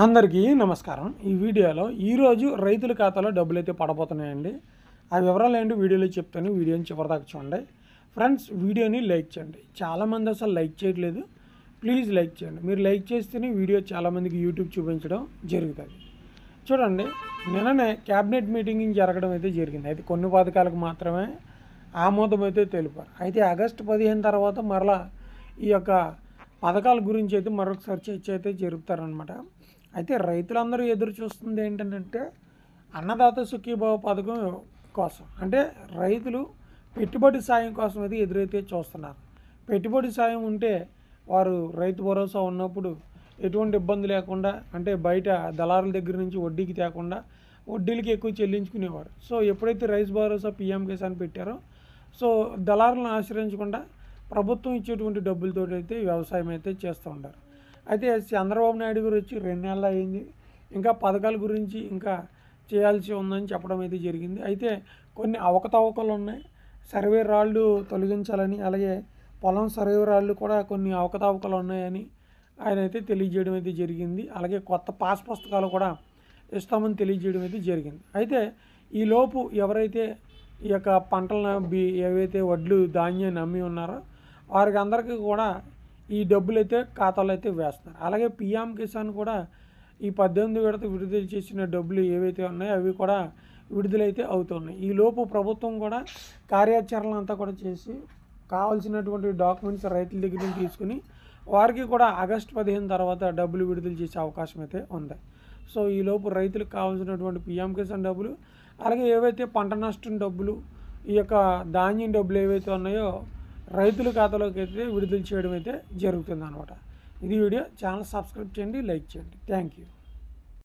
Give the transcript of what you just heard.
అందరికీ నమస్కారం. ఈ వీడియోలో ఈరోజు రైతుల ఖాతాలో డబ్బులైతే పడబోతున్నాయండి. ఆ వివరాలు ఏంటి వీడియోలో చెప్తాను. వీడియోని చివరిదాకా చూడండి. ఫ్రెండ్స్, వీడియోని లైక్ చేయండి. చాలామంది అసలు లైక్ చేయట్లేదు. ప్లీజ్ లైక్ చేయండి. మీరు లైక్ చేస్తేనే వీడియో చాలామందికి యూట్యూబ్ చూపించడం జరుగుతుంది. చూడండి, నిన్ననే క్యాబినెట్ మీటింగ్ జరగడం అయితే జరిగింది. అయితే కొన్ని పథకాలకు మాత్రమే ఆమోదం అయితే తెలిపారు. అయితే ఆగస్టు 15 తర్వాత మరలా ఈ యొక్క పథకాల గురించి అయితే మరొకసారి చర్చ అయితే జరుపుతారనమాట. అయితే రైతులందరూ ఎదురు చూస్తుంది ఏంటంటే అన్నదాత సుఖీభావ పథకం కోసం. అంటే రైతులు పెట్టుబడి సాయం కోసం అయితే ఎదురైతే చూస్తున్నారు. పెట్టుబడి సాయం ఉంటే వారు రైతు భరోసా ఉన్నప్పుడు ఎటువంటి ఇబ్బంది లేకుండా, అంటే బయట దళారుల దగ్గర నుంచి వడ్డీకి తేకుండా వడ్డీలకి ఎక్కువ చెల్లించుకునేవారు. సో ఎప్పుడైతే రైతు భరోసా పీఎం కిసాన్ పెట్టారో, సో దళారులను ఆశ్రయించకుండా ప్రభుత్వం ఇచ్చేటువంటి డబ్బులతో అయితే వ్యవసాయం అయితే చేస్తూ ఉంటారు. అయితే చంద్రబాబు నాయుడు గారు వచ్చి 2 నెలలు అయింది. ఇంకా పథకాల గురించి ఇంకా చేయాల్సి ఉందని చెప్పడం అయితే జరిగింది. అయితే కొన్ని అవకతవకలు ఉన్నాయి. సర్వే రాళ్ళు తొలగించాలని, అలాగే పొలం సర్వే రాళ్ళు కూడా కొన్ని అవకతవకలు ఉన్నాయని ఆయన అయితే తెలియజేయడం అయితే జరిగింది. అలాగే కొత్త పాస్ పుస్తకాలు కూడా ఇస్తామని తెలియజేయడం అయితే జరిగింది. అయితే ఈలోపు ఎవరైతే ఈ యొక్క పంటలను ఏవైతే వడ్లు ధాన్యాన్ని అమ్మి ఉన్నారో వారికి అందరికీ కూడా ఈ డబ్బులు అయితే ఖాతాలో అయితే వేస్తున్నారు. అలాగే పీఎం కిసాన్ కూడా ఈ 18 విడత విడుదల చేసిన డబ్బులు ఏవైతే ఉన్నాయో అవి కూడా విడుదలైతే అవుతున్నాయి. ఈలోపు ప్రభుత్వం కూడా కార్యాచరణ అంతా కూడా చేసి కావాల్సినటువంటి డాక్యుమెంట్స్ రైతుల దగ్గర నుంచి తీసుకుని వారికి కూడా ఆగస్టు 15 తర్వాత డబ్బులు విడుదల చేసే అవకాశం అయితే ఉంది. సో ఈలోపు రైతులకు కావాల్సినటువంటి పీఎం కిసాన్ డబ్బులు, అలాగే ఏవైతే పంట నష్టం డబ్బులు, ఈ యొక్క ధాన్యం డబ్బులు ఏవైతే ఉన్నాయో రైతుల ఖాతాలోకి అయితే విడుదల చేయడం అయితే జరుగుతుంది అనమాట. ఇది వీడియో. ఛానల్ సబ్స్క్రైబ్ చేయండి, లైక్ చేయండి. Thank you.